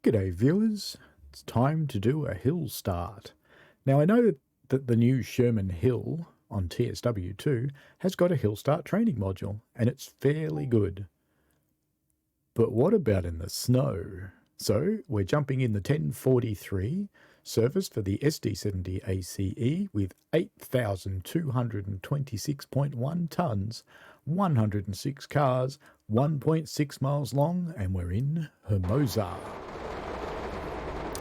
G'day viewers, it's time to do a hill start. Now I know that the new Sherman Hill on TSW2 has got a hill start training module and it's fairly good. But what about in the snow? So we're jumping in the 1043 service for the SD70ACe with 8,226.1 tonnes, 106 cars, 1.6 miles long, and we're in Hermosa.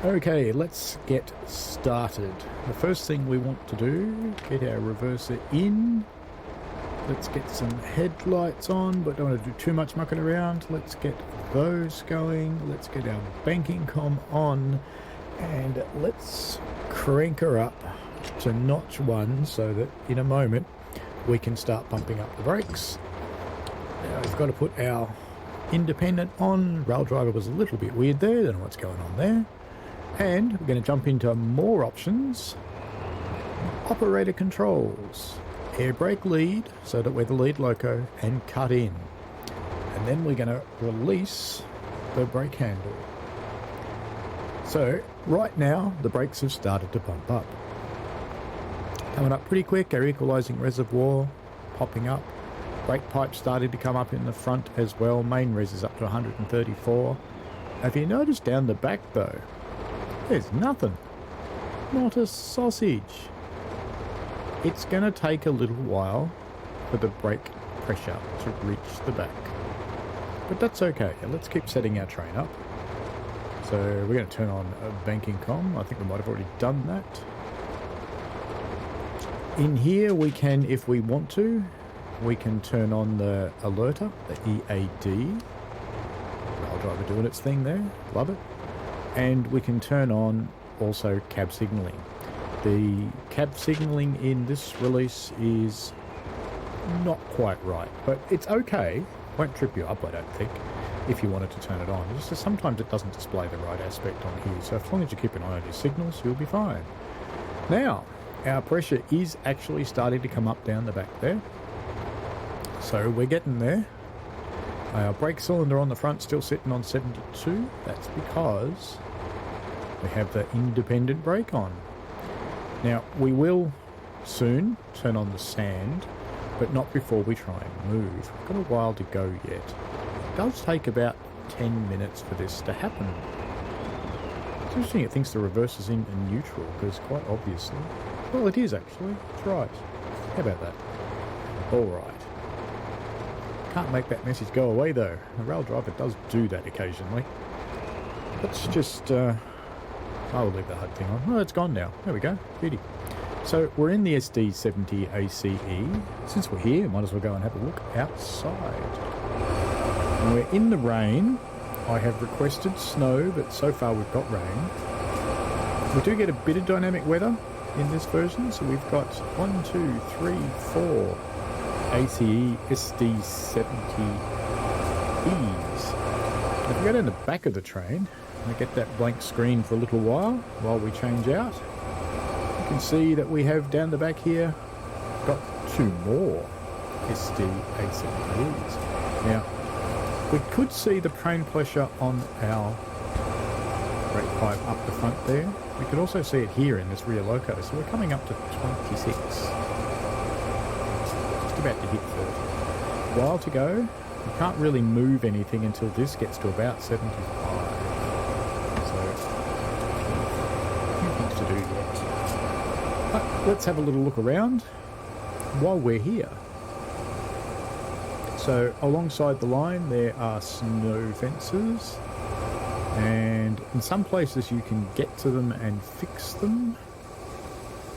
Okay, let's get started. The first thing we want to do, get our reverser in. Let's get some headlights on, but don't want to do too much mucking around. Let's get those going. Let's get our banking com on. And let's crank her up to notch 1 so that in a moment we can start pumping up the brakes. Now we've got to put our independent on. Rail driver was a little bit weird there, don't know what's going on there. And we're going to jump into more options. Operator controls. Air brake lead, so that we're the lead loco, and cut in. And then we're going to release the brake handle. So right now the brakes have started to pump up. Coming up pretty quick, our equalising reservoir popping up. Brake pipe started to come up in the front as well. Main res is up to 134. Have you noticed down the back though? There's nothing. Not a sausage. It's going to take a little while for the brake pressure to reach the back. But that's okay. Let's keep setting our train up. So we're going to turn on a banking com. I think we might have already done that. In here we can, if we want to, we can turn on the alerter, the EAD. Rail driver doing its thing there. Love it. And we can turn on also cab signalling. The cab signalling in this release is not quite right, but it's okay. Won't trip you up, I don't think, if you wanted to turn it on. It's just sometimes it doesn't display the right aspect on here, so as long as you keep an eye on your signals, you'll be fine. Now, our pressure is actually starting to come up down the back there. So we're getting there. Our brake cylinder on the front still sitting on 72. That's because we have the independent brake on. Now, we will soon turn on the sand, but not before we try and move. We've got a while to go yet. It does take about 10 minutes for this to happen. It's interesting, it thinks the reverse is in neutral, because quite obviously... Well, it is actually. It's right. How about that? Alright. Can't make that message go away though. The rail driver does do that occasionally. Let's just... I'll leave the HUD thing on. Oh, it's gone now. There we go. Beauty. So we're in the SD70ACe. Since we're here, might as well go and have a look outside. And we're in the rain. I have requested snow, but so far we've got rain. We do get a bit of dynamic weather in this version. So we've got 1, 2, 3, 4 ACE SD70E's. If we go down the back of the train, we get that blank screen for a little while we change out. You can see that we have down the back here got 2 more SD70E's. Now, we could see the train pressure on our brake pipe up the front there. We could also see it here in this rear loco, so we're coming up to 26. Just about to hit 30. While to go. You can't really move anything until this gets to about 75. To do yet. But let's have a little look around while we're here. So alongside the line there are snow fences, and in some places you can get to them and fix them.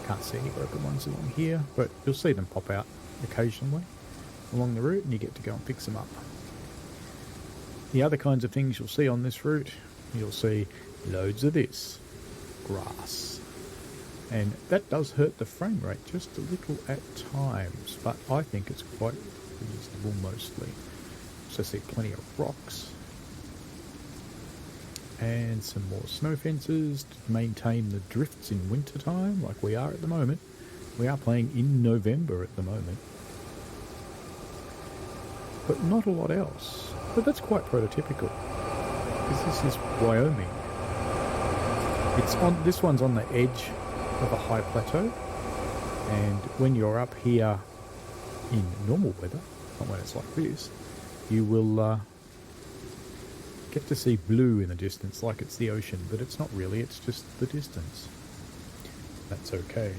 Can't see any broken ones along here, but you'll see them pop out occasionally along the route and you get to go and fix them up. The other kinds of things you'll see on this route, you'll see loads of this grass, and that does hurt the frame rate just a little at times, but I think it's quite reasonable mostly. So I see plenty of rocks and some more snow fences to maintain the drifts in winter time like we are at the moment. We are playing in November at the moment, but not a lot else. But that's quite prototypical, because this is Wyoming. This one's on the edge of a high plateau, and when you're up here in normal weather, not when it's like this, you will get to see blue in the distance like it's the ocean, but it's not really, it's just the distance. That's okay.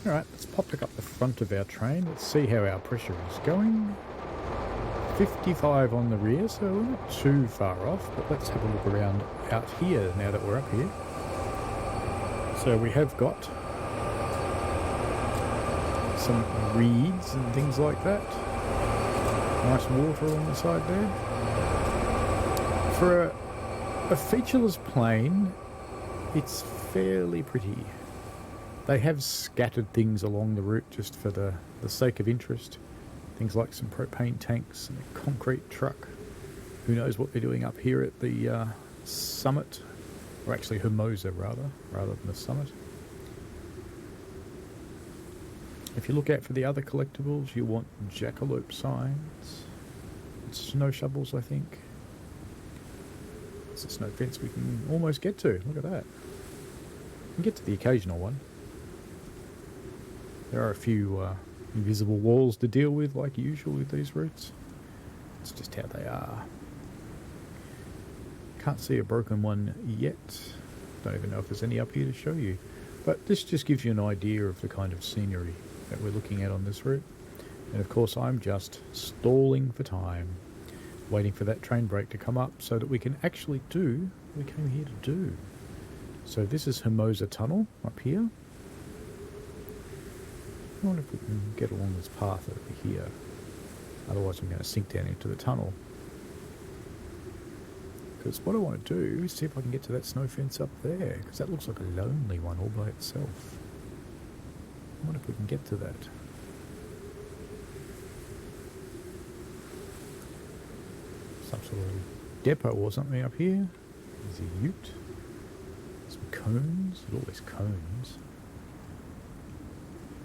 Alright, let's pop back up the front of our train. Let's see how our pressure is going. 55 on the rear, so we're not too far off, but let's have a look around out here now that we're up here. So we have got some reeds and things like that. Nice water along the side there. For a featureless plain, it's fairly pretty. They have scattered things along the route just for the sake of interest. Things like some propane tanks and a concrete truck. Who knows what they're doing up here at the summit, or actually Hermosa rather than the summit. If you look out for the other collectibles, you want jackalope signs, snow shovels, I think. It's a snow fence we can almost get to. Look at that. We can get to the occasional one. There are a few invisible walls to deal with, like usual with these routes. It's just how they are. Can't see a broken one yet. Don't even know if there's any up here to show you. But this just gives you an idea of the kind of scenery that we're looking at on this route. And of course I'm just stalling for time, waiting for that train brake to come up so that we can actually do what we came here to do. So this is Hermosa Tunnel up here. I wonder if we can get along this path over here. Otherwise I'm going to sink down into the tunnel. Because what I want to do is see if I can get to that snow fence up there. Because that looks like a lonely one all by itself. I wonder if we can get to that. Some sort of depot or something up here. There's a ute. Some cones. There's always cones.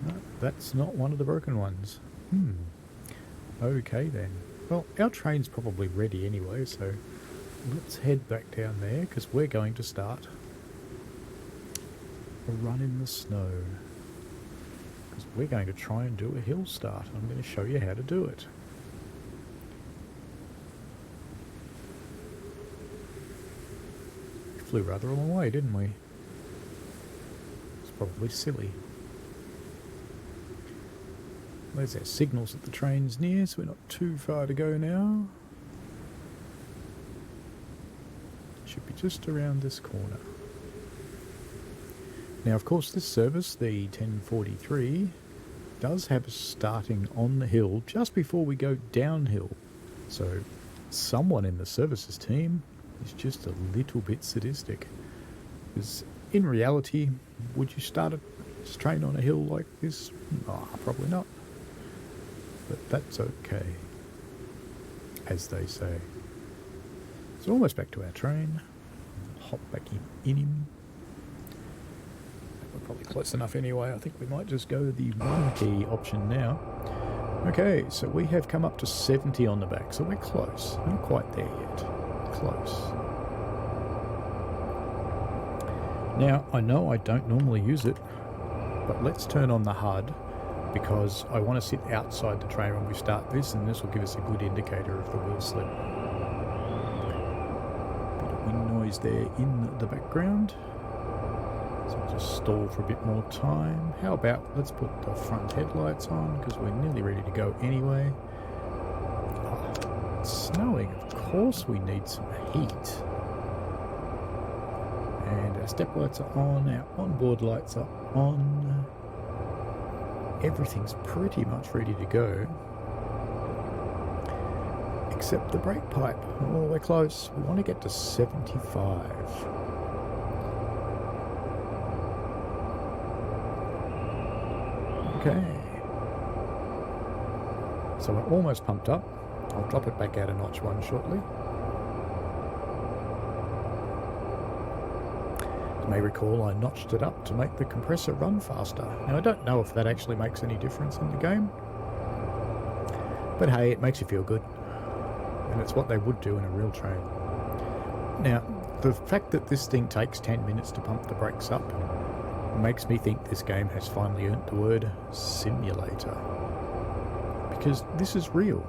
No, that's not one of the broken ones. Okay then. Well, our train's probably ready anyway, so let's head back down there because we're going to start a run in the snow. Because we're going to try and do a hill start. I'm going to show you how to do it. We flew rather a long way, didn't we? It's probably silly. There's our signals that the train's near, so we're not too far to go now. Should be just around this corner. Now, of course, this service, the 1043, does have us starting on the hill just before we go downhill. So someone in the services team is just a little bit sadistic. Because in reality, would you start a train on a hill like this? Oh, probably not. But that's okay, as they say. So almost back to our train. Hop back in him. We're probably close enough anyway. I think we might just go the one key option now. Okay, so we have come up to 70 on the back, so we're close. We're not quite there yet. Close. Now, I know I don't normally use it, but let's turn on the HUD. Because I want to sit outside the train when we start this, and this will give us a good indicator of the wheel slip. Bit of wind noise there in the background. So I'll just stall for a bit more time. How about let's put the front headlights on, because we're nearly ready to go anyway. Oh, it's snowing. Of course we need some heat. And our step lights are on, our onboard lights are on. Everything's pretty much ready to go, except the brake pipe. Oh, we're close. We want to get to 75. Okay. So we're almost pumped up. I'll drop it back out a notch one shortly. You may recall I notched it up to make the compressor run faster. Now I don't know if that actually makes any difference in the game, but hey, it makes you feel good, and it's what they would do in a real train. Now the fact that this thing takes 10 minutes to pump the brakes up makes me think this game has finally earned the word simulator. Because this is real.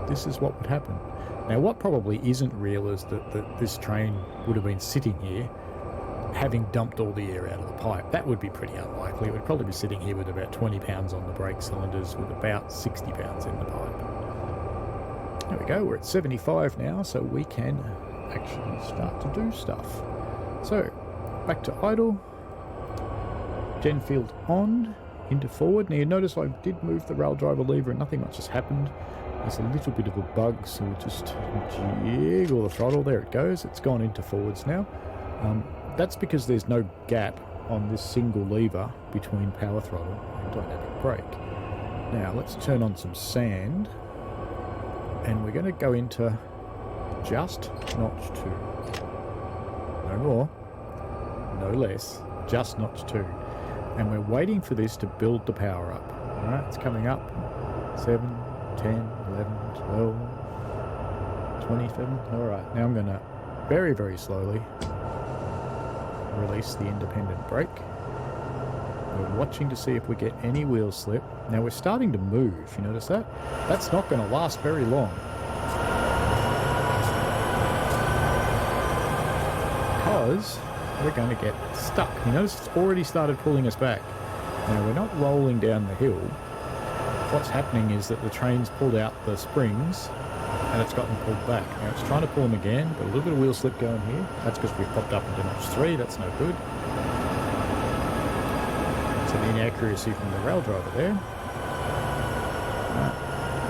This is what would happen. Now, what probably isn't real is that this train would have been sitting here having dumped all the air out of the pipe. That would be pretty unlikely. It would probably be sitting here with about 20 pounds on the brake cylinders with about 60 pounds in the pipe. There we go, we're at 75 now, so we can actually start to do stuff. So, back to idle. Gen field on, into forward. Now you notice I did move the rail driver lever and nothing much has happened. There's a little bit of a bug, so we'll just jiggle the throttle. There it goes, it's gone into forwards now. That's because there's no gap on this single lever between power throttle and dynamic brake. Now let's turn on some sand, and we're going to go into just notch 2. No more, no less, just notch 2. And we're waiting for this to build the power up. Alright, it's coming up. 7, 10, 11, 12, 27. Alright, now I'm going to very, very slowly release the independent brake. We're watching to see if we get any wheel slip. Now we're starting to move, you notice that? That's not going to last very long. Because we're going to get stuck. You notice it's already started pulling us back. Now we're not rolling down the hill. What's happening is that the train's pulled out the springs and it's gotten pulled back. Now it's trying to pull them again, got a little bit of wheel slip going here. That's because we've popped up into notch 3, that's no good. It's an inaccuracy from the rail driver there.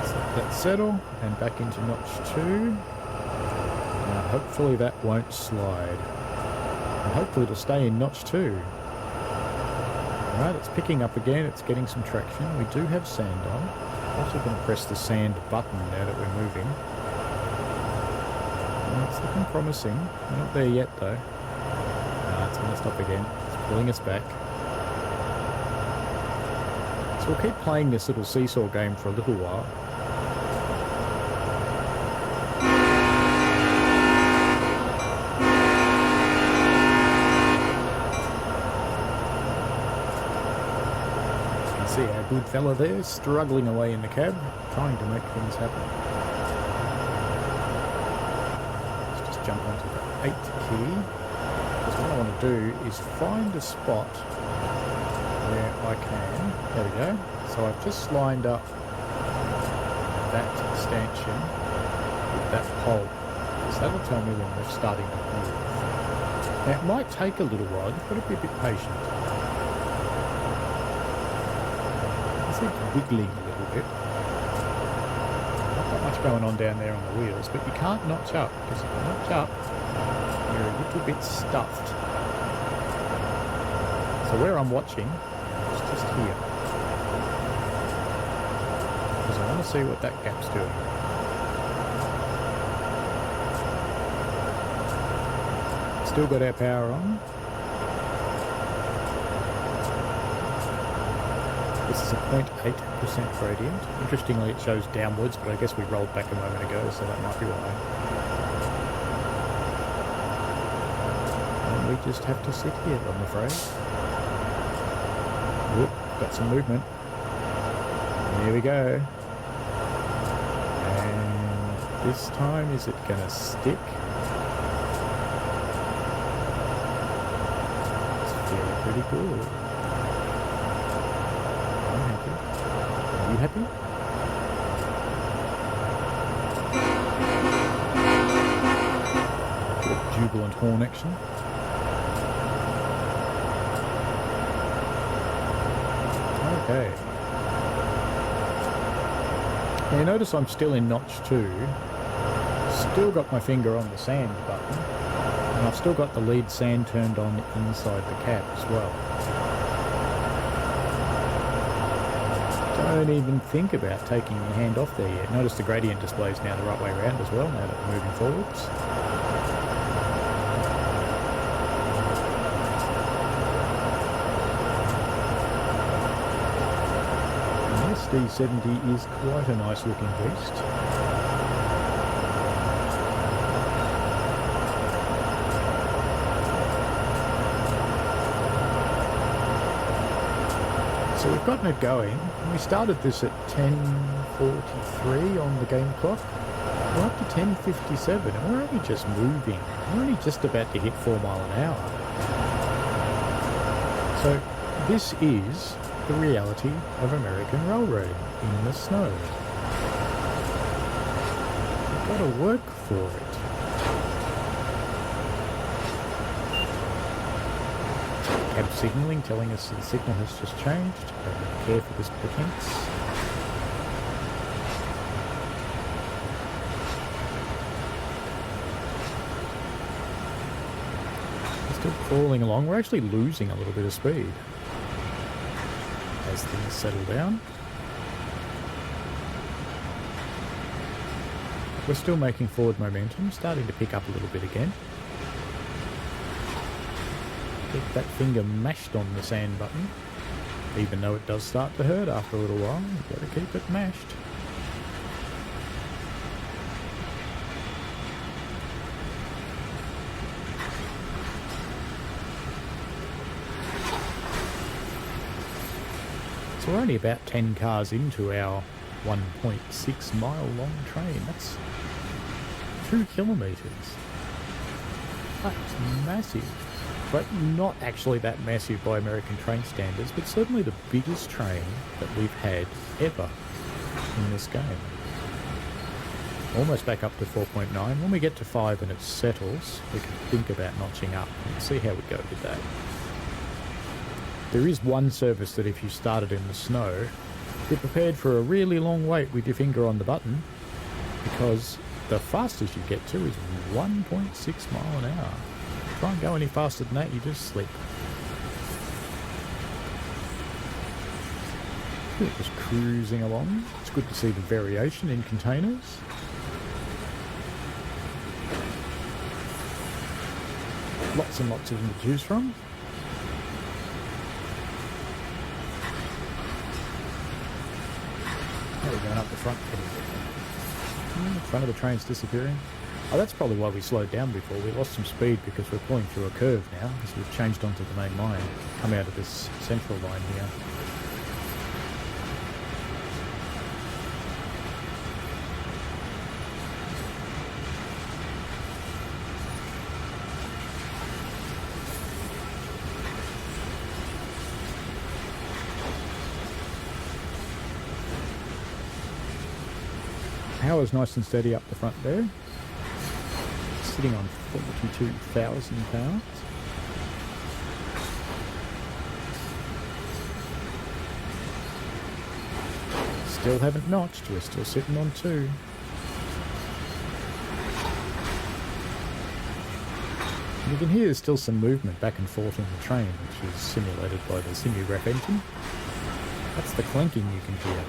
So let's settle and back into notch 2. Now hopefully that won't slide. And hopefully it'll stay in notch 2. Alright, it's picking up again, it's getting some traction. We do have sand on. I'm also going to press the sand button now that we're moving. Well, it's looking promising. We're not there yet though. It's going to stop again. It's pulling us back. So we'll keep playing this little seesaw game for a little while. See our good fella there struggling away in the cab, trying to make things happen. Let's just jump onto the 8 key, because what I want to do is find a spot where I can, there we go, so I've just lined up that stanchion with that pole, so that'll tell me when we're starting to move. Now it might take a little while, you've got to be a bit patient. Wiggling a little bit. Not that much going on down there on the wheels, but you can't notch up, because if you notch up, you're a little bit stuffed. So where I'm watching is just here, because I want to see what that gap's doing. Still got our power on. This is a 0.8% gradient. Interestingly, it shows downwards, but I guess we rolled back a moment ago, so that might be why. And we just have to sit here, I'm afraid. Whoop, got some movement. Here we go. And this time, is it going to stick? It's feeling pretty good. Are you happy? Good jubilant horn action. Okay. Now you notice I'm still in notch 2. Still got my finger on the sand button. And I've still got the lead sand turned on inside the cab as well. Don't even think about taking your hand off there yet. Notice the gradient display is now the right way around as well, now that we're moving forwards. The SD70 is quite a nice looking beast. So we've gotten it going. We started this at 10:43 on the game clock. We're up to 10:57 and we're only just moving. We're only just about to hit 4 miles an hour. So this is the reality of American railroading in the snow. You've got to work for it. Cab signalling telling us the signal has just changed. Don't care for this pretense. We're still crawling along. We're actually losing a little bit of speed as things settle down. We're still making forward momentum, starting to pick up a little bit again. Keep that finger mashed on the sand button, even though it does start to hurt after a little while. You've got to keep it mashed. So we're only about 10 cars into our 1.6 mile long train. That's 2 kilometres. That's massive. But not actually that massive by American train standards, but certainly the biggest train that we've had ever in this game. Almost back up to 4.9. When we get to 5 and it settles, we can think about notching up and see how we go with that. There is one service that if you started in the snow, be prepared for a really long wait with your finger on the button, because the fastest you get to is 1.6 mile an hour. Try and go any faster than that, you just slip. Just cruising along. It's good to see the variation in containers. Lots and lots of them to choose from. Now we're going up the front. The front of the train's disappearing. Oh, that's probably why we slowed down before. We lost some speed because we're pulling through a curve now, because we've changed onto the main line. Come out of this central line here. Power's nice and steady up the front there. Sitting on 42,000 pounds. Still haven't notched, we're still sitting on 2. You can hear there's still some movement back and forth in the train, which is simulated by the simu-ref engine. That's the clanking you can hear.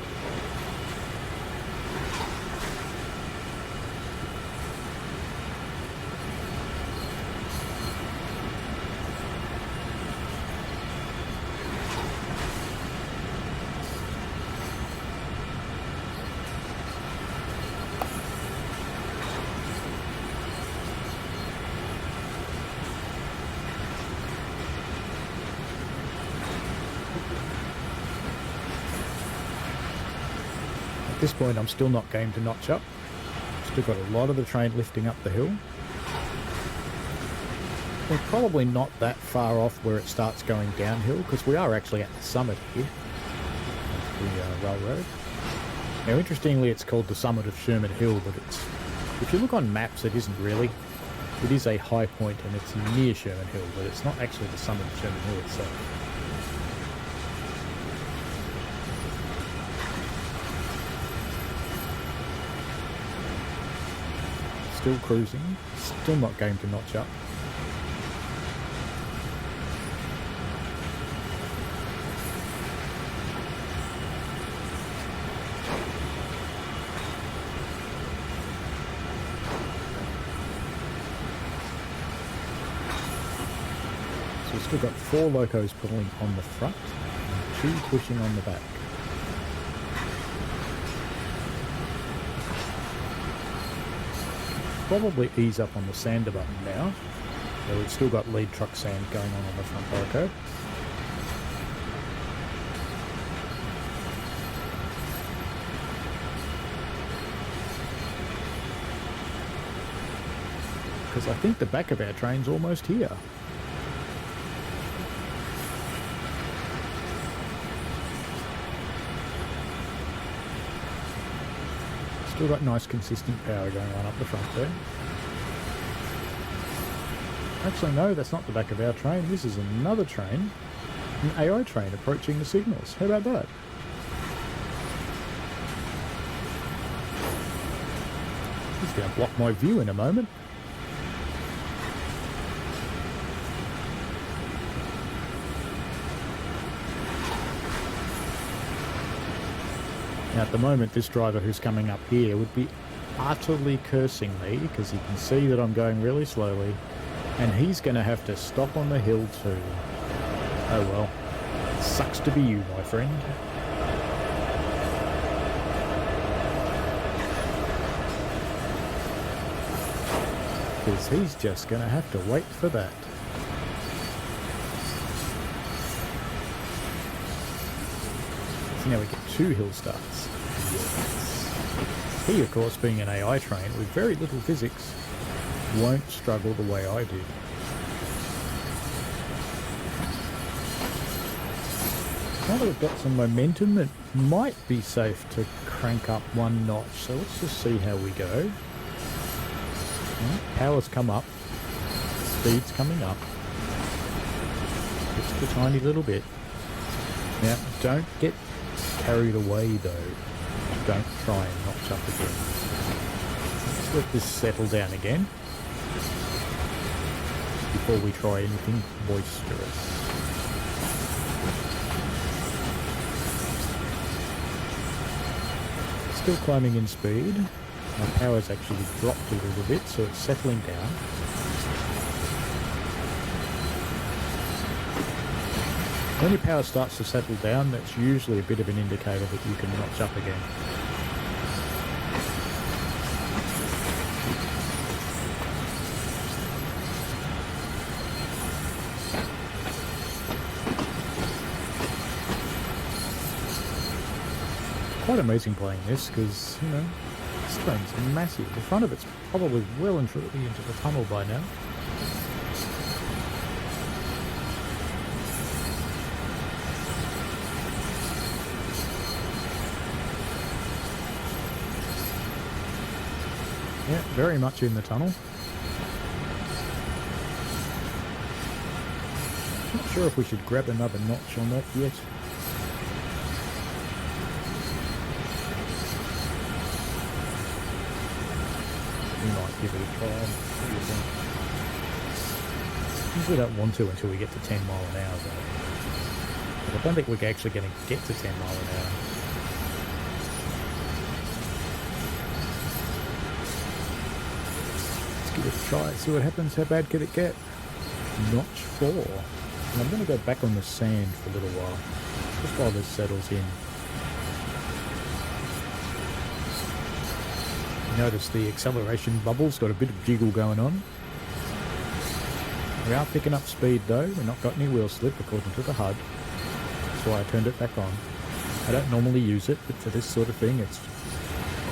At this point I'm still not game to notch up. Still got a lot of the train lifting up the hill. We're probably not that far off where it starts going downhill, because we are actually at the summit here of the railroad. Now interestingly it's called the summit of Sherman Hill, but it's, if you look on maps it isn't really. It is a high point and it's near Sherman Hill, but it's not actually the summit of Sherman Hill itself. Still cruising, still not game to notch up. So we've still got 4 locos pulling on the front and 2 pushing on the back. Probably ease up on the sander button now. So we've still got lead truck sand going on the front loco. because I think the back of our train's almost here. Still got nice consistent power going on up the front there. Actually, no, that's not the back of our train. This is another train, an AI train approaching the signals. How about that? He's going to block my view in a moment. Now, at the moment, this driver who's coming up here would be utterly cursing me because he can see that I'm going really slowly, and he's going to have to stop on the hill too. Oh well. Sucks to be you, my friend. Because he's just going to have to wait for that. So now we get 2 hill starts. He, of course, being an AI train with very little physics, won't struggle the way I did. Now that we've got some momentum, it might be safe to crank up 1 notch. So let's just see how we go. Power's come up. Speed's coming up. Just a tiny little bit. Now, don't get carried away though. Don't try and notch up again. Let's let this settle down again before we try anything boisterous. Still climbing in speed. My power's actually dropped a little bit, so it's settling down. When your power starts to settle down, that's usually a bit of an indicator that you can notch up again. Quite amazing playing this because, you know, this train's massive. The front of it's probably well and truly into the tunnel by now. Yeah, very much in the tunnel. Not sure if we should grab another notch on that yet. We might give it a try. What do you think? Usually don't want to until we get to 10 mile an hour though. But I don't think we're actually going to get to 10 mile an hour. Give it a try, see what happens. How bad could it get? Notch 4. And I'm going to go back on the sand for a little while, just while this settles in. Notice the acceleration bubble's got a bit of jiggle going on. We are picking up speed though. We've not got any wheel slip according to the HUD. That's why I turned it back on. I don't normally use it, but for this sort of thing it's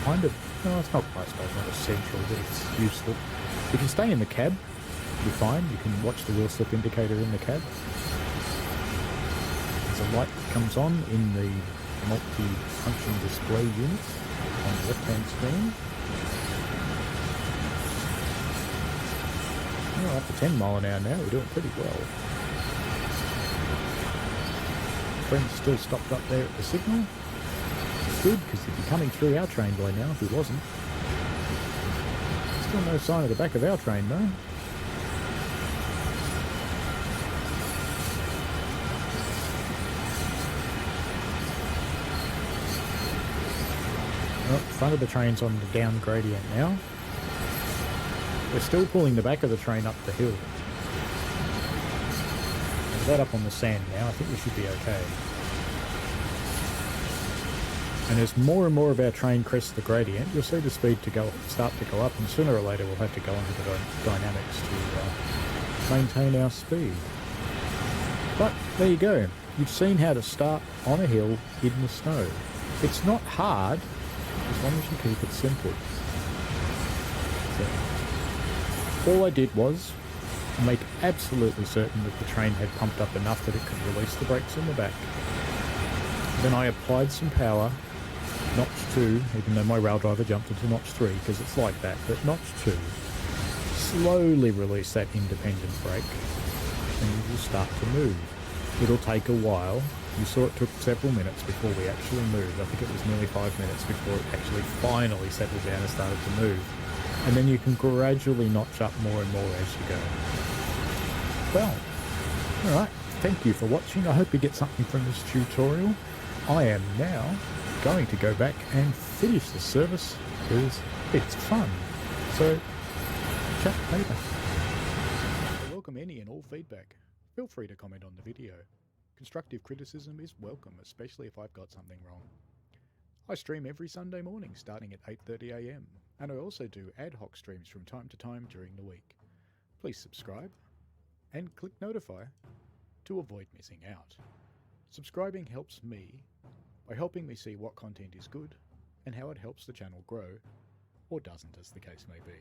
kind of, no, it's not, I suppose not essential, but it's useful. You can stay in the cab, you're fine. You can watch the wheel slip indicator in the cab. There's a light that comes on in the multi-function display unit on the left-hand screen. We're up to 10 mile an hour now, we're doing pretty well. Friend's still stopped up there at the signal. It's good, because he'd be coming through our train by now if he wasn't. Still no sign of the back of our train though. Well, front of the train's on the down gradient now. We're still pulling the back of the train up the hill. With that up on the sand now, I think we should be okay. And as more and more of our train crests the gradient, you'll see the speed start to go up, and sooner or later we'll have to go into the dynamics to maintain our speed. But there you go. You've seen how to start on a hill in the snow. It's not hard, as long as you keep it simple. So, All I did was make absolutely certain that the train had pumped up enough that it could release the brakes in the back. Then I applied some power, notch 2, even though my rail driver jumped into notch 3 because it's like that, but notch 2. Slowly release that independent brake and you will start to move. It'll take a while. You saw it took several minutes before we actually moved. I think it was nearly 5 minutes before it actually finally settled down and started to move. And then you can gradually notch up more and more as you go. Well, alright, thank you for watching. I hope you get something from this tutorial. I am now going to go back and finish the service because it's fun. So, chat later. I welcome any and all feedback. Feel free to comment on the video. Constructive criticism is welcome, especially if I've got something wrong. I stream every Sunday morning starting at 8:30 AM, and I also do ad hoc streams from time to time during the week. Please subscribe and click notify to avoid missing out. Subscribing helps me by helping me see what content is good and how it helps the channel grow, or doesn't as the case may be.